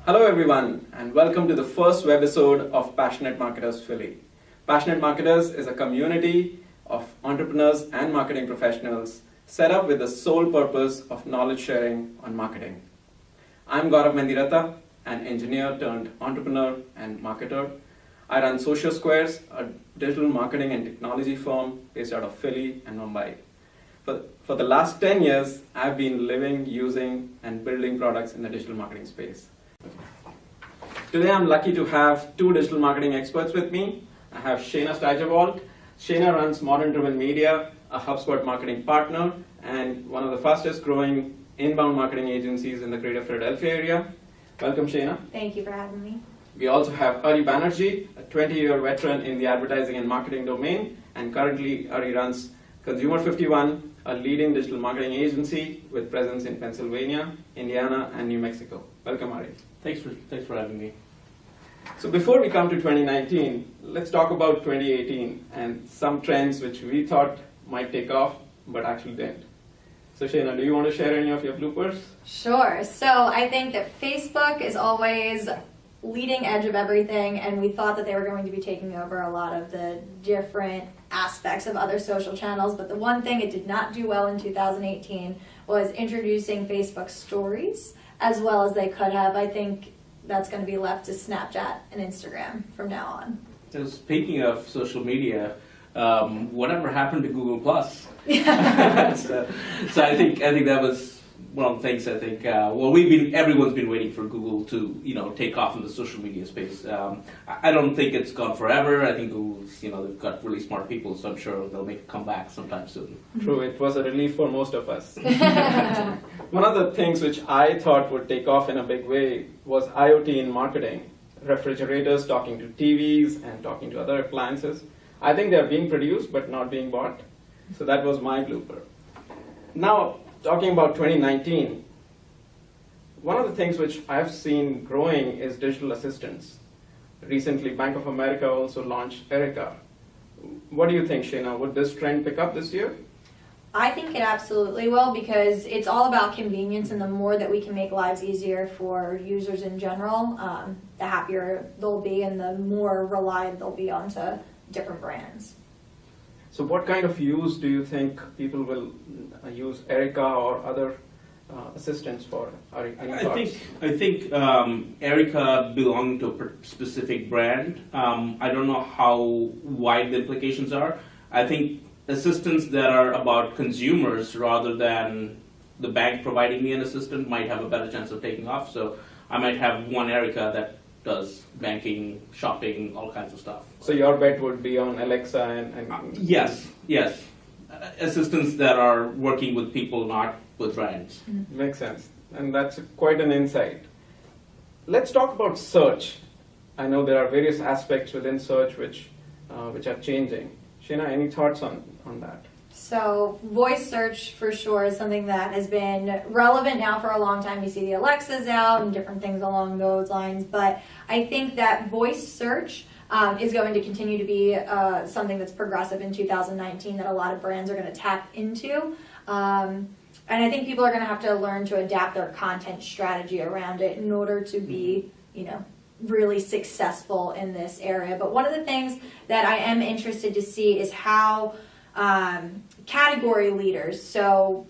Hello everyone, and welcome to the first webisode of Passionate Marketers Philly. Passionate Marketers is a community of entrepreneurs and marketing professionals set up with the sole purpose of knowledge sharing on marketing. I'm Gaurav Mendiratta, an engineer turned entrepreneur and marketer. I run SocioSquares, a digital marketing and technology firm based out of Philly and Mumbai. For the last 10 years, I've been living, using, and building products in the digital marketing space. Today I'm lucky to have two digital marketing experts with me. I have Shana Steigerwalt. Shana runs Modern Driven Media, a HubSpot marketing partner, and one of the fastest growing inbound marketing agencies in the greater Philadelphia area. Welcome, Shana. Thank you for having me. We also have Ari Banerjee, a 20-year veteran in the advertising and marketing domain, and currently Ari runs Consumer 51, a leading digital marketing agency with presence in Pennsylvania, Indiana, and New Mexico. Welcome, Ari. Thanks for having me. So before we come to 2019, let's talk about 2018 and some trends which we thought might take off, but actually didn't. So Shana, do you want to share any of your bloopers? Sure. So I think that Facebook is always leading edge of everything, and we thought that they were going to be taking over a lot of the different aspects of other social channels, but the one thing it did not do well in 2018 was introducing Facebook stories as well as they could have. I think that's going to be left to Snapchat and Instagram from now on. So speaking of social media, whatever happened to Google Plus? Yeah. so I think that was one of the things. I think everyone's been waiting for Google to take off in the social media space. I don't think it's gone forever. I think Google's they've got really smart people, so I'm sure they'll make a comeback sometime soon. True, it was a relief for most of us. One of the things which I thought would take off in a big way was IoT in marketing. Refrigerators talking to TVs and talking to other appliances. I think they're being produced but not being bought. So that was my blooper. Now, talking about 2019, one of the things which I've seen growing is digital assistants. Recently, Bank of America also launched Erica. What do you think, Shana? Would this trend pick up this year? I think it absolutely will, because it's all about convenience, and the more that we can make lives easier for users in general, the happier they'll be and the more relied they'll be onto different brands. So what kind of use do you think people will use Erica or other assistants for? I think Erica belonging to a specific brand. I don't know how wide the implications are. I think assistants that are about consumers rather than the bank providing me an assistant might have a better chance of taking off. So I might have one Erica that does banking, shopping, all kinds of stuff. So your bet would be on Alexa and Yes. Assistants that are working with people, not with brands. Makes sense. And that's quite an insight. Let's talk about search. I know there are various aspects within search which are changing. Shana, any thoughts on that? So voice search for sure is something that has been relevant now for a long time. You see the Alexas out and different things along those lines, but I think that voice search is going to continue to be something that's progressive in 2019 that a lot of brands are going to tap into. And I think people are going to have to learn to adapt their content strategy around it in order to be, really successful in this area. But one of the things that I am interested to see is how category leaders, so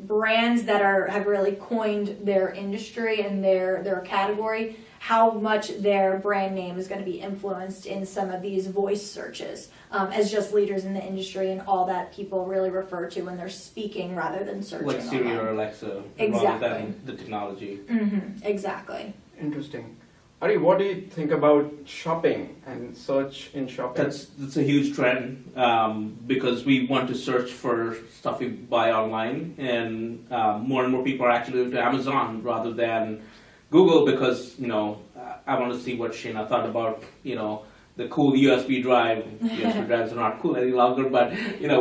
brands that have really coined their industry and their category, how much their brand name is going to be influenced in some of these voice searches as just leaders in the industry and all that people really refer to when they're speaking rather than searching. Like Siri or Alexa, exactly. Rather than the technology. Mm-hmm. Exactly. Interesting. Ari, what do you think about shopping and search in shopping? That's a huge trend because we want to search for stuff we buy online, and more people are actually going to Amazon rather than Google because I want to see what Shana thought about the cool USB drive. USB drives are not cool any longer, but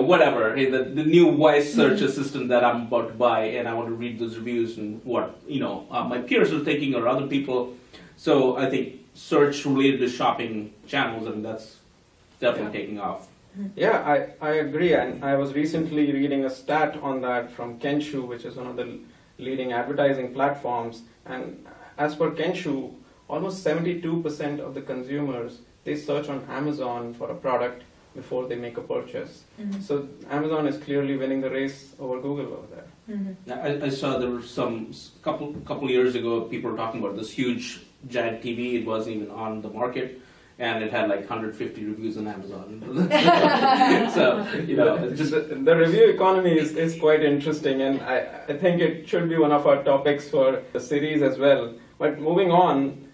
whatever. Hey, the new voice search assistant that I'm about to buy, and I want to read those reviews and what my peers are thinking or other people. So I think search related to shopping channels, and that's definitely taking off. Yeah, I agree. And I was recently reading a stat on that from Kensho, which is one of the leading advertising platforms. And as per Kenshu, almost 72% of the consumers, they search on Amazon for a product before they make a purchase. So Amazon is clearly winning the race over Google over there. I saw there were some couple years ago, people were talking about this huge giant TV. It wasn't even on the market, and it had like 150 reviews on Amazon. So it's just The review economy is quite interesting, and I think it should be one of our topics for the series as well. But moving on,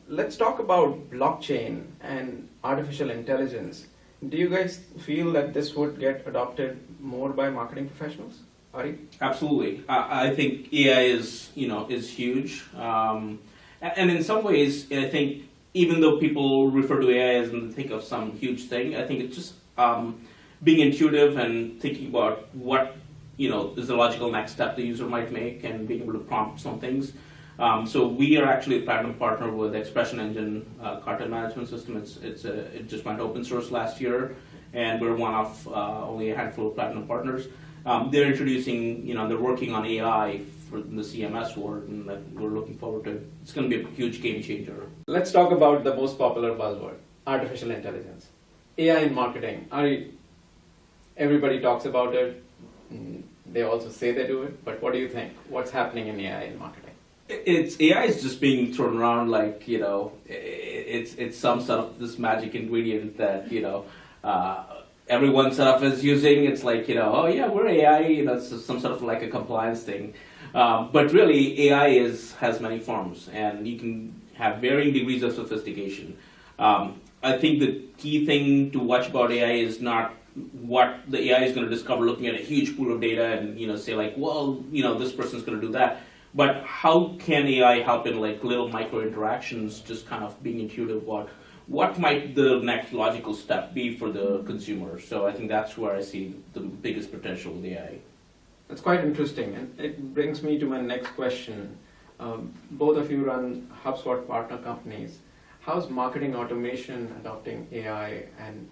let's talk about blockchain and artificial intelligence. Do you guys feel that this would get adopted more by marketing professionals? Ari? Absolutely. I think AI is huge, and in some ways, I think even though people refer to AI as and think of some huge thing, I think it's just being intuitive and thinking about what is the logical next step the user might make, and being able to prompt some things. So we are actually a platinum partner with Expression Engine content management system. It just went open source last year, and we're one of only a handful of platinum partners. They're introducing, they're working on AI for the CMS world, and we're looking forward to it. It's going to be a huge game changer. Let's talk about the most popular buzzword, artificial intelligence. AI in marketing. Ari, everybody talks about it. They also say they do it, but what do you think? What's happening in AI in marketing? AI is just being thrown around like, it's some sort of this magic ingredient that, everyone sort of is using. It's like, oh yeah, we're AI, it's some sort of like a compliance thing. But really, AI has many forms, and you can have varying degrees of sophistication. I think the key thing to watch about AI is not what the AI is going to discover looking at a huge pool of data and, say like, well, this person's going to do that. But how can AI help in like little micro interactions, just kind of being intuitive about what might the next logical step be for the consumer? So I think that's where I see the biggest potential with AI. That's quite interesting, and it brings me to my next question. Both of you run HubSpot partner companies. How's marketing automation adopting AI and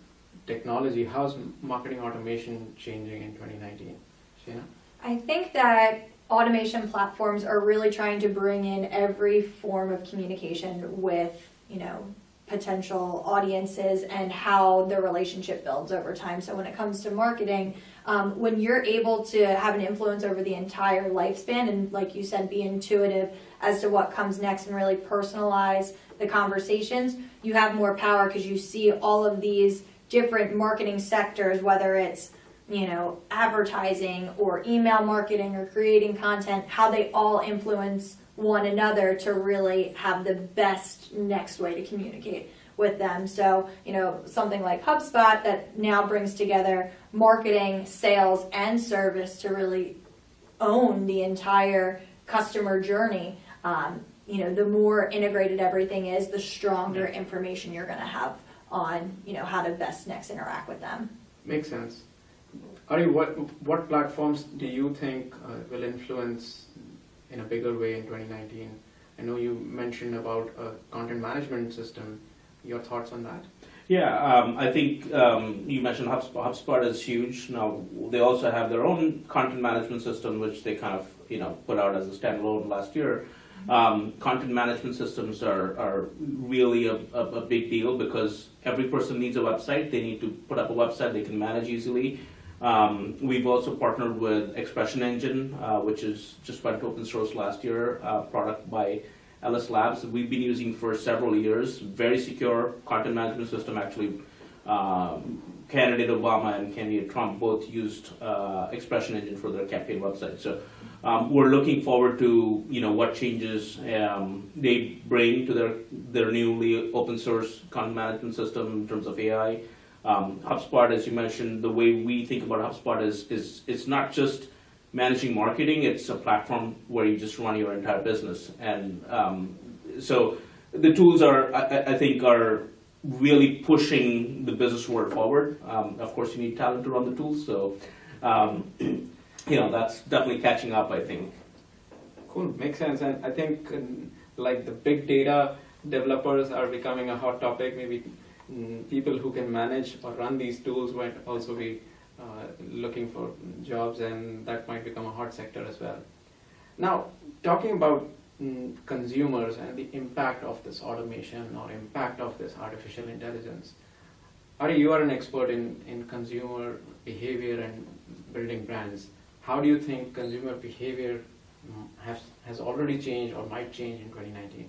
technology? How's marketing automation changing in 2019? Shana? I think that automation platforms are really trying to bring in every form of communication with, potential audiences and how the relationship builds over time. So when it comes to marketing, when you're able to have an influence over the entire lifespan and, like you said, be intuitive as to what comes next and really personalize the conversations, you have more power because you see all of these different marketing sectors, whether it's advertising or email marketing or creating content, how they all influence one another to really have the best next way to communicate with them. So, something like HubSpot that now brings together marketing, sales, and service to really own the entire customer journey. The more integrated everything is, the stronger information you're going to have on, how to best next interact with them. Makes sense. Ari, what platforms do you think will influence in a bigger way in 2019? I know you mentioned about a content management system. Your thoughts on that? Yeah, I think you mentioned HubSpot. HubSpot is huge. Now, they also have their own content management system, which they kind of, put out as a standalone last year. Content management systems are really a big deal because every person needs a website. They need to put up a website they can manage easily. We've also partnered with Expression Engine, which is just went open source last year, product by LS Labs. We've been using for several years. Very secure content management system. Actually, candidate Obama and candidate Trump both used Expression Engine for their campaign website. So we're looking forward to what changes they bring to their newly open source content management system in terms of AI. HubSpot, as you mentioned, the way we think about HubSpot is it's not just managing marketing, it's a platform where you just run your entire business. And so the tools I think are really pushing the business world forward. Of course, you need talent to run the tools, so that's definitely catching up, I think. Cool, makes sense. And I think like the big data developers are becoming a hot topic. Maybe people who can manage or run these tools might also be looking for jobs, and that might become a hot sector as well. Now, talking about consumers and the impact of this automation or impact of this artificial intelligence. Ari, you are an expert in consumer behavior and building brands. How do you think consumer behavior has already changed or might change in 2019?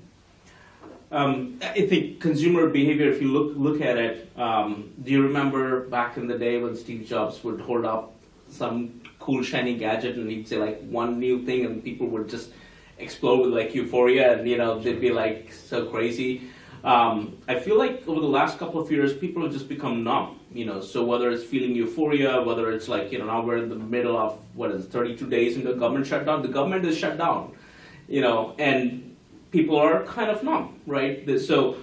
I think consumer behavior, if you look at it, do you remember back in the day when Steve Jobs would hold up some cool shiny gadget and he'd say like one new thing and people would just explode with like euphoria and they'd be like so crazy. I feel like over the last couple of years people have just become numb, so whether it's feeling euphoria, whether it's like now we're in the middle of 32 days into a government shutdown, the government is shut down, and people are kind of numb, right? So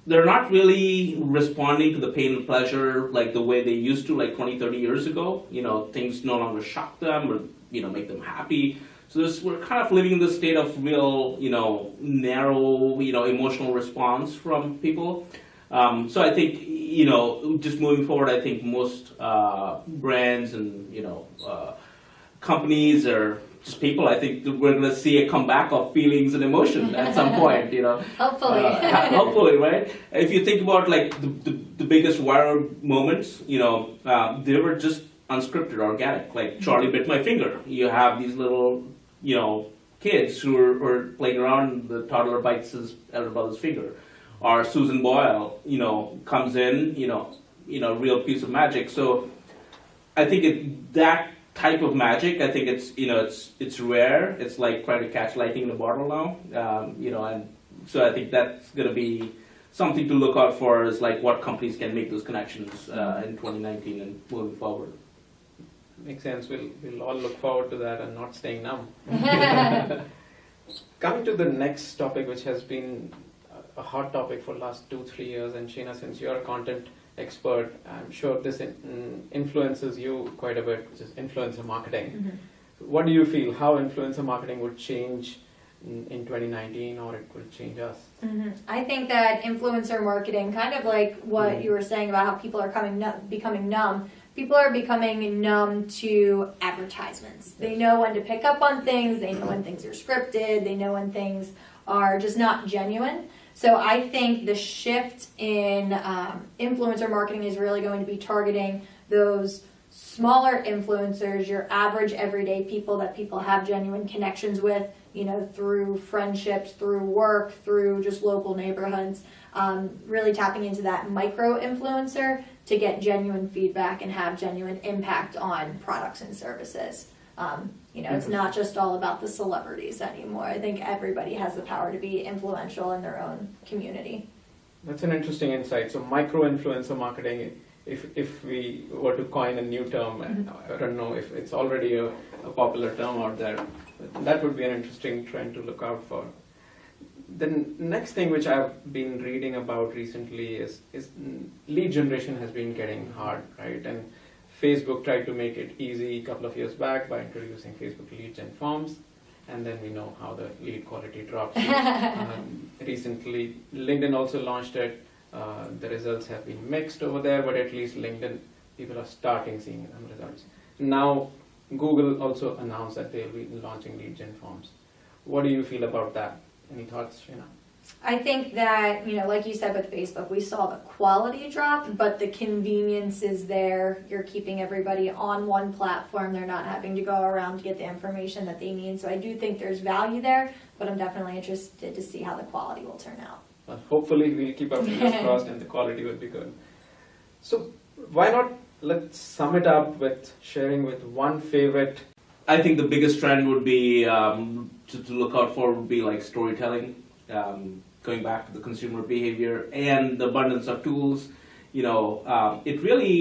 they're not really responding to the pain and pleasure like the way they used to, like 20, 30 years ago. Things no longer shock them or, make them happy. So we're kind of living in this state of real, narrow, emotional response from people. So I think, just moving forward, I think most brands and, companies or just people, I think we're going to see a comeback of feelings and emotion at some point, Hopefully. Hopefully, right? If you think about like the biggest viral moments, they were just unscripted, organic. Like Charlie bit my finger. You have these little, kids who are playing around, the toddler bites his elder brother's finger. Or Susan Boyle, comes in, real piece of magic. So I think that type of magic, I think it's rare. It's like trying to catch lightning in a bottle now, and so I think that's going to be something to look out for, is like what companies can make those connections in 2019 and moving forward. Makes sense. We'll all look forward to that and not staying numb. Coming to the next topic, which has been a hot topic for the last 2-3 years, and Shana, since you're a content expert, I'm sure this influences you quite a bit, which is influencer marketing. Mm-hmm. What do you feel? How influencer marketing would change in 2019, or it will change us? Mm-hmm. I think that influencer marketing, kind of like what you were saying about how people are becoming numb, people are becoming numb to advertisements. Yes. They know when to pick up on things, they know when things are scripted, they know when things are just not genuine. So I think the shift in influencer marketing is really going to be targeting those smaller influencers, your average everyday people that people have genuine connections with, through friendships, through work, through just local neighborhoods, really tapping into that micro influencer to get genuine feedback and have genuine impact on products and services. It's not just all about the celebrities anymore. I think everybody has the power to be influential in their own community. That's an interesting insight. So micro-influencer marketing, if we were to coin a new term, and I don't know if it's already a popular term out there, but that would be an interesting trend to look out for. The next thing which I've been reading about recently is lead generation has been getting hard, right? And Facebook tried to make it easy a couple of years back by introducing Facebook lead gen forms, and then we know how the lead quality drops. Recently, LinkedIn also launched it. The results have been mixed over there, but at least LinkedIn, people are starting seeing some results. Now, Google also announced that they'll be launching lead gen forms. What do you feel about that? Any thoughts, Shana? I think that, like you said with Facebook, we saw the quality drop, but the convenience is there. You're keeping everybody on one platform. They're not having to go around to get the information that they need. So I do think there's value there, but I'm definitely interested to see how the quality will turn out. Well, hopefully we'll keep our fingers crossed and the quality will be good. So why not let's sum it up with sharing with one favorite. I think the biggest trend would be to look out for would be like storytelling. Going back to the consumer behavior and the abundance of tools, it really,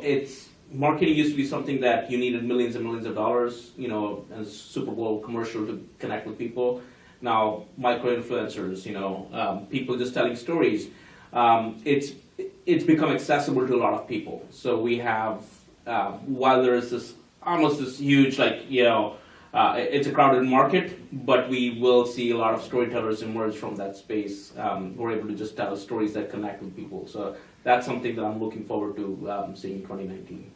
it's marketing used to be something that you needed millions and millions of dollars, and a Super Bowl commercial to connect with people. Now, micro-influencers, people just telling stories. It's become accessible to a lot of people. So we have, while there is this huge, it's a crowded market, but we will see a lot of storytellers emerge from that space who are able to just tell stories that connect with people. So that's something that I'm looking forward to seeing in 2019.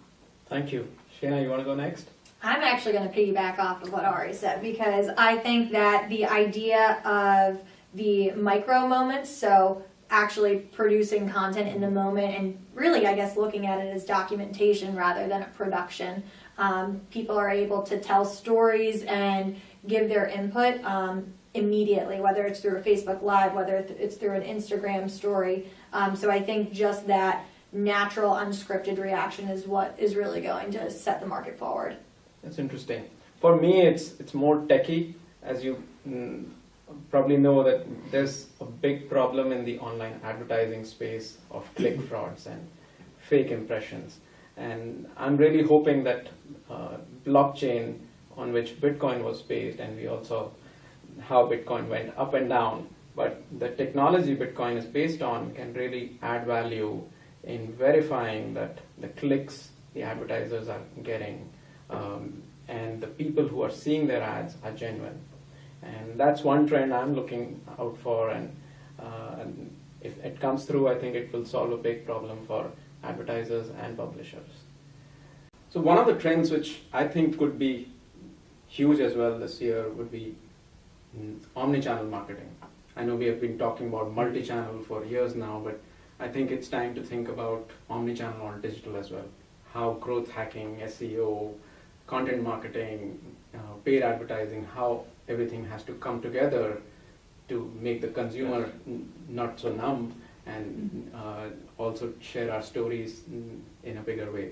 Thank you. Shana, you want to go next? I'm actually going to piggyback off of what Ari said, because I think that the idea of the micro moments, so actually producing content in the moment and really, I guess, looking at it as documentation rather than a production. People are able to tell stories and give their input immediately, whether it's through a Facebook Live, whether it's through an Instagram story. So I think just that natural, unscripted reaction is what is really going to set the market forward. That's interesting. For me, it's more techie. As you probably know, that there's a big problem in the online advertising space of click frauds and fake impressions. And I'm really hoping that blockchain on which Bitcoin was based, and we also how Bitcoin went up and down, but the technology Bitcoin is based on can really add value in verifying that the clicks the advertisers are getting and the people who are seeing their ads are genuine. And that's one trend I'm looking out for, and if it comes through, I think it will solve a big problem for advertisers and publishers. So one of the trends which I think could be huge as well this year would be omnichannel marketing. I know we have been talking about multi-channel for years now, but I think it's time to think about omnichannel on digital as well. How growth hacking, SEO, content marketing, paid advertising, how everything has to come together to make the consumer not so numb and also share our stories in a bigger way.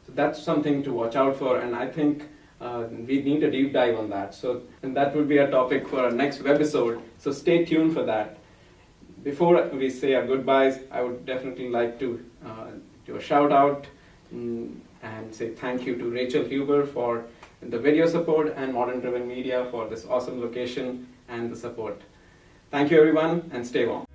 So that's something to watch out for, and I think we need a deep dive on that. And that would be a topic for our next webisode, so stay tuned for that. Before we say our goodbyes, I would definitely like to do a shout out and say thank you to Rachel Huber for the video support and Modern Driven Media for this awesome location and the support. Thank you everyone, and stay warm.